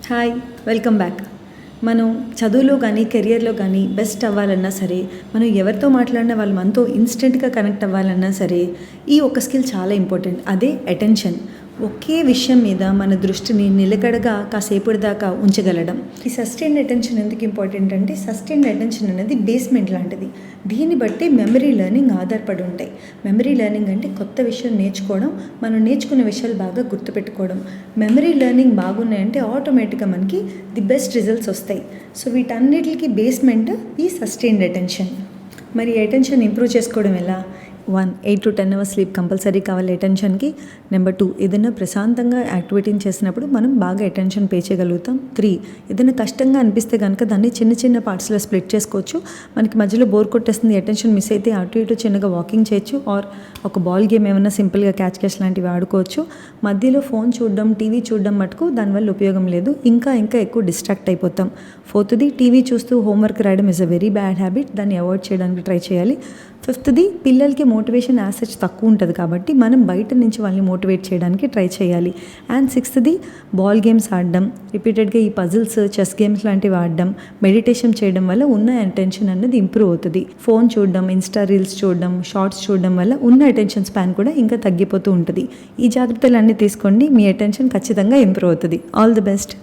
Hi, welcome back. మనం చదువులో కానీ కెరియర్లో కానీ బెస్ట్ అవ్వాలన్నా సరే, మనం ఎవరితో మాట్లాడినా వాళ్ళు మనతో ఇన్స్టెంట్గా కనెక్ట్ అవ్వాలన్నా సరే, ఈ ఒక్క స్కిల్ చాలా ఇంపార్టెంట్. అదే అటెన్షన్. ఒకే విషయం మీద మన దృష్టిని నిలకడగా కాసేపటి దాకా ఉంచగలడం. ఈ సస్టైన్డ్ అటెన్షన్ ఎందుకు ఇంపార్టెంట్ అంటే, సస్టైన్డ్ అటెన్షన్ అనేది బేస్మెంట్ లాంటిది. దీన్ని బట్టి మెమరీ లెర్నింగ్ ఆధారపడి ఉంటాయి. మెమరీ లెర్నింగ్ అంటే కొత్త విషయం నేర్చుకోవడం, మనం నేర్చుకున్న విషయాలు బాగా గుర్తుపెట్టుకోవడం. మెమరీ లెర్నింగ్ బాగున్నాయంటే ఆటోమేటిక్గా మనకి ది బెస్ట్ రిజల్ట్స్ వస్తాయి. సో వీటన్నిటికీ బేస్మెంట్ ఈ సస్టైన్డ్ అటెన్షన్. మరి అటెన్షన్ ఇంప్రూవ్ చేసుకోవడం ఎలా? 1, 8 to 10 hours స్లీప్ కంపల్సరీ కావాలి అటెన్షన్కి. నెంబర్ 2, ఏదైనా ప్రశాంతంగా యాక్టివిటీని చేసినప్పుడు మనం బాగా అటెన్షన్ పే చేయగలుగుతాం. 3, ఏదైనా కష్టంగా అనిపిస్తే కనుక దాన్ని చిన్న చిన్న పార్ట్స్లో స్ప్లిట్ చేసుకోవచ్చు. మనకి మధ్యలో బోర్ కొట్టేస్తుంది, అటెన్షన్ మిస్ అయితే అటు ఇటు చిన్నగా వాకింగ్ చేయొచ్చు, ఆర్ ఒక బాల్ గేమ్ ఏమైనా సింపుల్గా క్యాచ్ లాంటివి ఆడుకోవచ్చు. మధ్యలో ఫోన్ చూడడం, టీవీ చూడడం మటుకు దానివల్ల ఉపయోగం లేదు, ఇంకా ఎక్కువ డిస్ట్రాక్ట్ అయిపోతాం. 4th, టీవీ చూస్తూ హోంవర్క్ రాయడం is a very bad habit, దాన్ని అవాయిడ్ చేయడానికి ట్రై చేయాలి. 5th, పిల్లలకి మోటివేషన్ యాజ్ సచ్ తక్కువ ఉంటుంది కాబట్టి మనం బయట నుంచి వాళ్ళని మోటివేట్ చేయడానికి ట్రై చేయాలి. అండ్ 6th, బాల్ గేమ్స్ ఆడడం, రిపీటెడ్గా ఈ పజిల్స్, చెస్ గేమ్స్ లాంటివి ఆడడం, మెడిటేషన్ చేయడం వల్ల ఉన్న అటెన్షన్ అనేది ఇంప్రూవ్ అవుతుంది. ఫోన్ చూడడం, ఇన్స్టా రీల్స్ చూడడం, షార్ట్స్ చూడడం వల్ల ఉన్న అటెన్షన్ స్పాన్ కూడా ఇంకా తగ్గిపోతూ ఉంటుంది. ఈ జాగ్రత్తలు అన్నీ తీసుకోండి, మీ అటెన్షన్ ఖచ్చితంగా ఇంప్రూవ్ అవుతుంది. All the best.